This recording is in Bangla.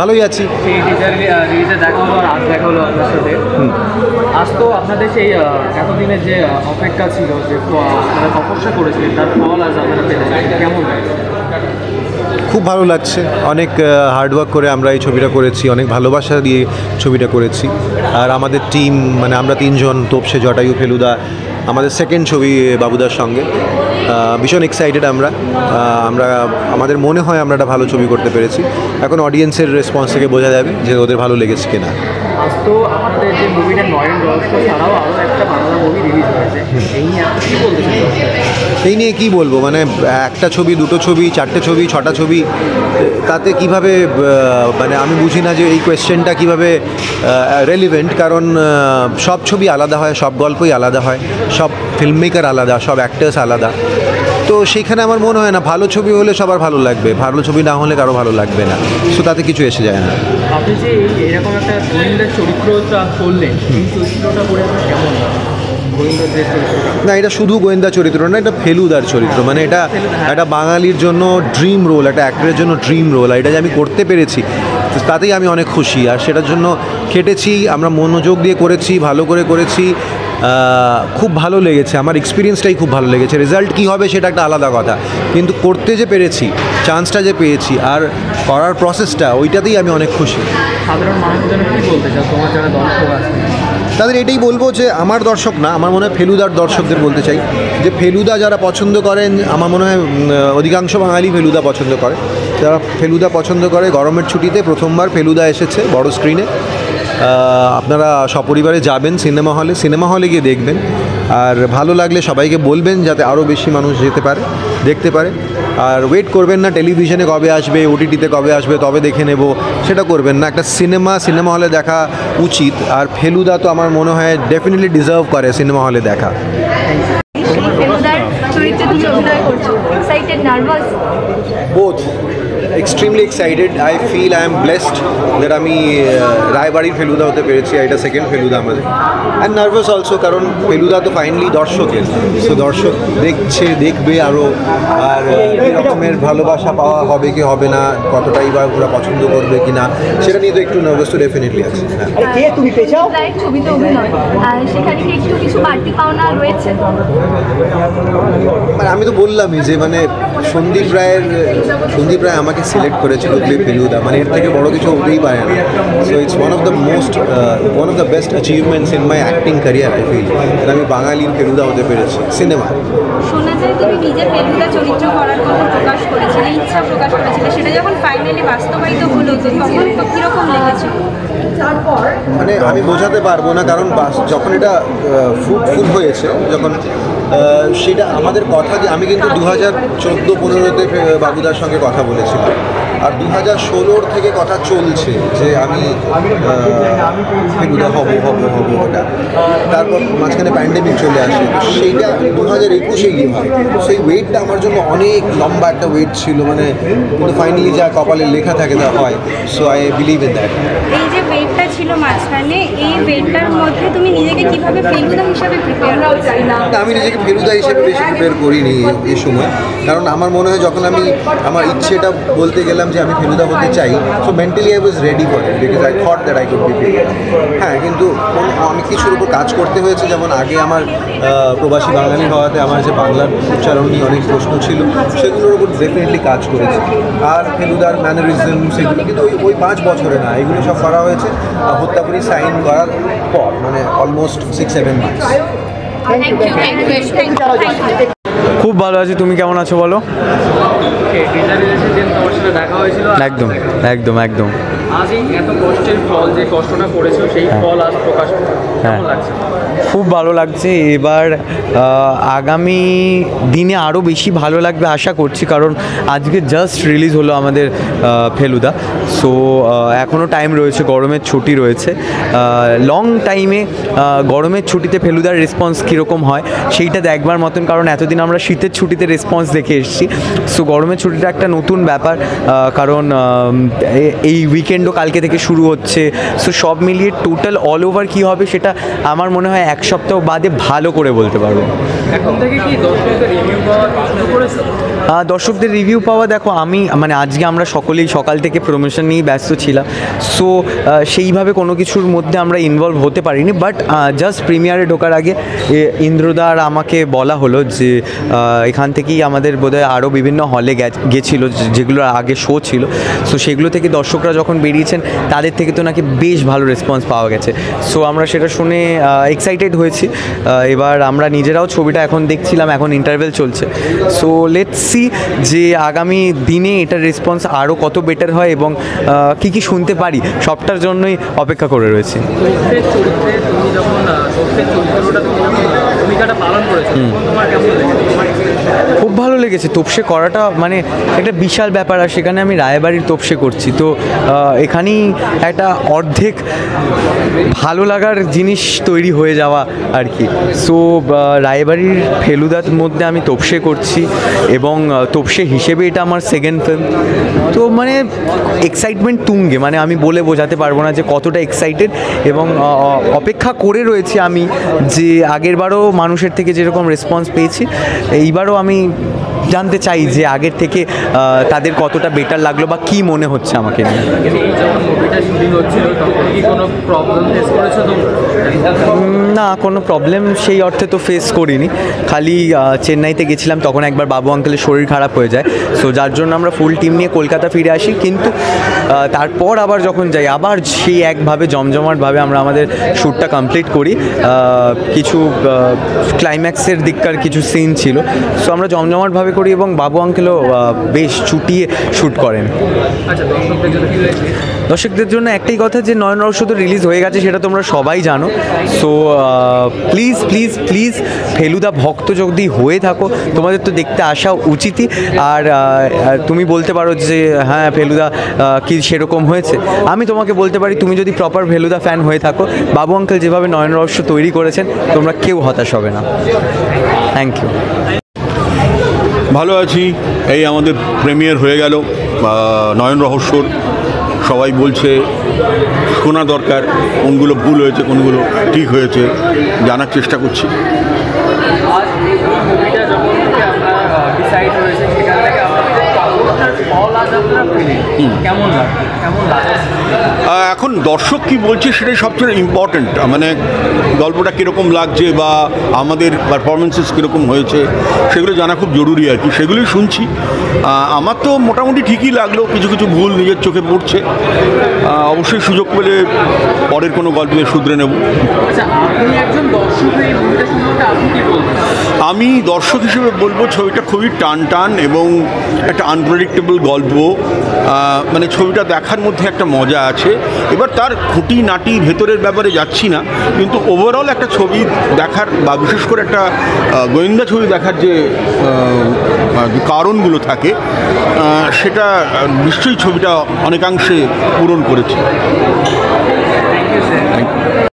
ভালোই আছি। সেই টিজার রিলিজে দেখা হলো আর আজ দেখা হলো আপনার সাথে। আজ তো আপনাদের সেই এতদিনের যে অপেক্ষা ছিল, যে তপস্যা করেছিলেন, তার ফল আজ আপনারা পেলেন, কেমন লাগে? খুব ভালো লাগছে। অনেক হার্ডওয়ার্ক করে আমরা এই ছবিটা করেছি, অনেক ভালোবাসা দিয়ে ছবিটা করেছি। আর আমাদের টিম, মানে আমরা তিনজন, তোপসে, জটায়ু, ফেলুদা, আমাদের সেকেন্ড ছবি বাবুদার সঙ্গে, ভীষণ এক্সাইটেড আমরা। আমাদের মনে হয় আমরা একটা ভালো ছবি করতে পেরেছি। এখন অডিয়েন্সের রেসপন্স থেকে বোঝা যাবে যে ওদের ভালো লেগেছে কিনা। আজ তো আমাদের যে মুভিটা নয়ন রহস্য ছাড়াও আরও একটা বাংলা মুভি রিলিজ হয়েছে, এই নিয়ে আপনি কী বলতে চান? এই নিয়ে কী বলবো, মানে একটা ছবি, দুটো ছবি, চারটে ছবি, ছটা ছবি, তাতে কিভাবে, মানে আমি বুঝি না যে এই কোয়েশ্চেনটা কীভাবে রেলিভেন্ট। কারণ সব ছবি আলাদা হয়, সব গল্পই আলাদা হয়, সব ফিল্ম মেকার আলাদা, সব অ্যাক্টার্স আলাদা। তো সেইখানে আমার মনে হয় না ভালো ছবি হলে সবার ভালো লাগবে, ভালো ছবি না হলে কারো ভালো লাগবে না। সো তাতে কিছু এসে যায় না। আপনি যে এরকম একটা গোয়েন্দার চরিত্রটা করলেন, এই চরিত্রটা করে আপনার কেমন লাগে? না, এটা শুধু গোয়েন্দা চরিত্র না, এটা ফেলুদার চরিত্র। মানে এটা একটা বাঙালির জন্য ড্রিম রোল, একটা অ্যাক্টরের জন্য ড্রিম রোল। আর এটা যে আমি করতে পেরেছি তাতেই আমি অনেক খুশি। আর সেটার জন্য খেটেছি, আমরা মনোযোগ দিয়ে করেছি, ভালো করে করেছি। খুব ভালো লেগেছে, আমার এক্সপিরিয়েন্সটাই খুব ভালো লেগেছে। রেজাল্ট কী হবে সেটা একটা আলাদা কথা, কিন্তু করতে যে পেরেছি, চান্সটা যে পেয়েছি, আর করার প্রসেসটা, ওইটাতেই আমি অনেক খুশি। সাধারণ মানুষের জন্য কী বলতে চাও, তোমার যারা দর্শক আছে? তাদের এটাই বলবো যে আমার দর্শক না, আমার মনে হয় ফেলুদার দর্শকদের বলতে চাই যে ফেলুদা যারা পছন্দ করেন, আমার মনে হয় অধিকাংশ বাঙালি ফেলুদা পছন্দ করে। যারা ফেলুদা পছন্দ করে, গরমের ছুটিতে প্রথমবার ফেলুদা এসেছে বড় স্ক্রিনে। আপনারা সপরিবারে যাবেন সিনেমা হলে গিয়ে দেখবেন। আর ভালো লাগলে সবাইকে বলবেন যাতে আরও বেশি মানুষ যেতে পারে, দেখতে পারে। আর ওয়েট করবেন না টেলিভিশনে কবে আসবে, ওটিটিতে কবে আসবে তবে দেখে নেব, সেটা করবেন না। একটা সিনেমা হলে দেখা উচিত। আর ফেলুদা তো আমার মনে হয় ডেফিনেটলি ডিজার্ভ করে সিনেমা হলে দেখা। Both extremely excited. I feel I am blessed that আমি রায়বাড়ির ফেলুদা হতে পেরেছি, এটা সেকেন্ড ফেলুদা আমাদের। অ্যান্ড নার্ভাস অলসো, কারণ ফেলুদা তো ফাইনালি দর্শকের, সো দর্শক দেখবে আরও। আর এরকমের ভালোবাসা পাওয়া হবে কি হবে না, কতটাই বা ওরা পছন্দ করবে কি না, সেটা নিয়ে তো একটু নার্ভাস তো ডেফিনেটলি আছে। মানে আমি তো বললামই যে মানে সন্দীপ রায় আমাকে সিলেক্ট করেছিল ফেলুদা, মানে এর থেকে বড় কিছু হতেই পারে না। So it's one of the best achievements in my acting career I feel. আমি বাঙালির ফেলুদা হতে পেরেছি সিনেমা। শোনা যায় তুমি নিজে ফেলুদা চরিত্র করার কথা প্রকাশ করেছিলে, ইচ্ছা প্রকাশ করেছিলে, সেটা যখন ফাইনালি বাস্তবায়িত হলো তখন কীরকম লেগেছিল? মানে আমি বোঝাতে পারবো না, কারণ যখন এটা ফ্রুটফুল হয়েছে, যখন সেটা আমাদের কথা, যে আমি কিন্তু 2014-15-তে বাবুদার সঙ্গে কথা বলেছিলাম। আর 2016 থেকে কথা চলছে যে আমি ফেলুদা হব ওটা। তারপর মাঝখানে প্যান্ডেমিক চলে আসে, সেইটা 2021-এ গিয়ে হয়। সেই ওয়েটটা আমার জন্য অনেক লম্বা একটা ওয়েট ছিল, মানে কিন্তু ফাইনালি যা কপালে লেখা থাকে তা হয়। So I believe in that. এই যে ওয়েটটা ছিল মাঝখানে, এই ওয়েটটার মধ্যে তুমি নিজেকে কিভাবে ফেলুদা হিসাবে প্রিপেয়ার করছিলে? না, আমি নিজেকে ফেলুদা হিসেবে বেশি প্রিপেয়ার করিনি এই সময়। কারণ আমার মনে হয় যখন আমি আমার ইচ্ছেটা বলতে গেলাম যে আমি ফেলুদা হতে চাই, so mentally I was ready for it, because I thought that I could be Feluda. হ্যাঁ, কিন্তু অনেক কিছুর উপর কাজ করতে হয়েছে। যেমন আগে আমার প্রবাসী বাঙালি হওয়াতে আমার যে বাংলার উচ্চারণ নিয়ে অনেক প্রশ্ন ছিল, সেগুলোর উপর ডেফিনেটলি কাজ করেছে। আর ফেলুদার ম্যানারিজম, সেগুলো কিন্তু ওই 5 বছরে না, এগুলো সব করা হয়েছে হত্যাপুরি সাইন করার পর, মানে অলমোস্ট 6-7 মান্থস। খুব ভালো আছি, তুমি কেমন আছো বলো? একদম একদম একদম। আজই এত কষ্টের ফল, যে কষ্টটা করেছো সেই ফল আজ প্রকাশ কেমন লাগছে? খুব ভালো লাগছে। এবার আগামী দিনে আরও বেশি ভালো লাগবে আশা করছি, কারণ আজকে জাস্ট রিলিজ হলো আমাদের ফেলুদা। সো এখনও টাইম রয়েছে, গরমের ছুটি রয়েছে। লং টাইমে গরমের ছুটিতে ফেলুদার রেসপন্স কীরকম হয় সেইটা দেখবার মতন, কারণ এতদিন আমরা শীতের ছুটিতে রেসপন্স দেখে এসেছি। সো গরমের ছুটিটা একটা নতুন ব্যাপার, কারণ এই উইকেন্ড উইকেন্ডও কালকে থেকে শুরু হচ্ছে, সো সব মিলিয়ে টোটাল অল ওভার কী হবে সেটা আমার মনে হয় এক সপ্তাহ বাদে ভালো করে বলতে পারবো। এখন থেকে কি দর্শকদের রিভিউ পাওয়া শুরু করেছে? দর্শকদের রিভিউ পাওয়া, দেখো আমি মানে আজকে আমরা সকলেই সকাল থেকে প্রমোশন নিয়েই ব্যস্ত ছিলাম, সো সেইভাবে কোনো কিছুর মধ্যে আমরা ইনভলভ হতে পারিনি, বাট জাস্ট প্রিমিয়ারে ঢোকার আগে ইন্দ্রদা আর আমাকে বলা হলো যে এখান থেকেই আমাদের বোধহয় আরও বিভিন্ন হলে গেছিলো যেগুলোর আগে শো ছিল, সো সেগুলো থেকে দর্শকরা যখন বেরিয়েছেন তাদের থেকে তো নাকি বেশ ভালো রেসপন্স পাওয়া গেছে, সো আমরা সেটা শুনে এক্সাইটেড হয়েছি। এবার আমরা নিজেরাও ছবিটা এখন দেখছিলাম, এখন ইন্টারভেল চলছে, সো লেটস সি যে আগামী দিনে এটার রেসপন্স আরও কত বেটার হয় এবং কী কী শুনতে পারি, সবটার জন্যই অপেক্ষা করে রয়েছি। তোপসের চরিত্রে তুমি যখন তোপসের চরিত্রটা তুমি যখন ভূমিকাটা পালন করেছো তখন তোমার কেমন লেগেছে? খুব ভালো লেগেছে। তোপসে করাটা মানে একটা বিশাল ব্যাপার, আর সেখানে আমি রায়বাড়ির তোপসে করছি, তো এখানেই একটা অর্ধেক ভালো লাগার জিনিস তৈরি হয়ে যাওয়া আর কি। সো রায়বাড়ির ফেলুদার মধ্যে আমি তোপসে করছি এবং তোপসে হিসেবে এটা আমার সেকেন্ড ফিল্ম, তো মানে এক্সাইটমেন্ট তুঙ্গে, মানে আমি বলে বোঝাতে পারবো না যে কতটা এক্সাইটেড, এবং অপেক্ষা করে রয়েছি আমি যে আগেরবারও মানুষের থেকে যেরকম রেসপন্স পেয়েছি এইবারও আমি জানতে চাই যে আগের থেকে তাদের কতটা বেটার লাগলো বা কী মনে হচ্ছে আমাকে নিয়ে। এই যখন মুভিটা শুটিং হচ্ছিল তখন কি কোনো প্রবলেম ফেস করেছো তোমরা? না, কোনো প্রবলেম সেই অর্থে তো ফেস করিনি, খালি চেন্নাইতে গেছিলাম তখন একবার বাবু আঙ্কেলের শরীর খারাপ হয়ে যায়, সো যার জন্য আমরা ফুল টিম নিয়ে কলকাতা ফিরে আসি, কিন্তু তারপর আবার যখন যাই আবার সেই একভাবে জমজমাটভাবে আমরা আমাদের শ্যুটটা কমপ্লিট করি। কিছু ক্লাইম্যাক্সের দিককার কিছু সিন ছিল, সো আমরা জমজমাটভাবে করি এবং বাবু আঙ্কেলও বেশ চুটিয়ে শ্যুট করেন। আচ্ছা, দর্শকদের জন্য কি রয়েছে? দর্শকদের জন্য একটাই কথা যে নয়ন রহস্য তো রিলিজ হয়ে গেছে, সেটা তোমরা সবাই জানো, so please please please Feluda ভক্ত যদি হয়ে থাকো তোমাদের তো দেখতে আসা উচিতই। আর তুমি বলতে পারো যে হ্যাঁ ফেলুদা কি সেরকম হয়েছে, আমি তোমাকে বলতে পারি তুমি যদি প্রপার ফেলুদা ফ্যান হয়ে থাকো, বাবু আঙ্কেল যেভাবে নয়ন রহস্য তৈরি করেছেন তোমরা কেউ হতাশ হবে না। Thank you. ভালো আছি। এই আমাদের প্রিমিয়ার হয়ে গেল নয়ন রহস্যর। সবাই বলছে শোনা দরকার, কোনগুলো ভুল হয়েছে কোনগুলো ঠিক হয়েছে জানার চেষ্টা করছি। আজ এই মুভিটা যখন থেকে আমরা ডিসাইড হয়েছে সেখান থেকে আমাদের ফল আজ আপনারা পেলেন, কেমন লাগছে? কেমন লাগছে? এখন দর্শক কি বলছে সেটাই সবচেয়ে ইম্পর্ট্যান্ট, মানে গল্পটা কীরকম লাগছে বা আমাদের পারফরমেন্সেস কীরকম হয়েছে সেগুলো জানা খুব জরুরি আর কি, সেগুলোই শুনছি। আমার তো মোটামুটি ঠিকই লাগলো, কিছু কিছু ভুল নিজের চোখে পড়ছে, অবশ্যই সুযোগ পেলে পরের কোনো গল্পে শুধরে নেব। আচ্ছা, আপনি একজন দর্শক এই মুভিটা সম্পর্কে আপনি কি বলবেন? আমি দর্শক হিসেবে বলবো ছবিটা খুবই টান টান এবং একটা আনপ্রেডিক্টেবল গল্প, মানে ছবিটা দেখার মধ্যে একটা মজা আছে। এবার তার খুঁটি নাটি ভেতরের ব্যাপারে যাচ্ছি না, কিন্তু ওভারঅল একটা ছবি দেখার বা বিশেষ করে একটা গোয়েন্দা ছবি দেখার যে কারণগুলো থাকে সেটা নিশ্চয়ই ছবিটা অনেকাংশে পূরণ করেছে। Thank you sir.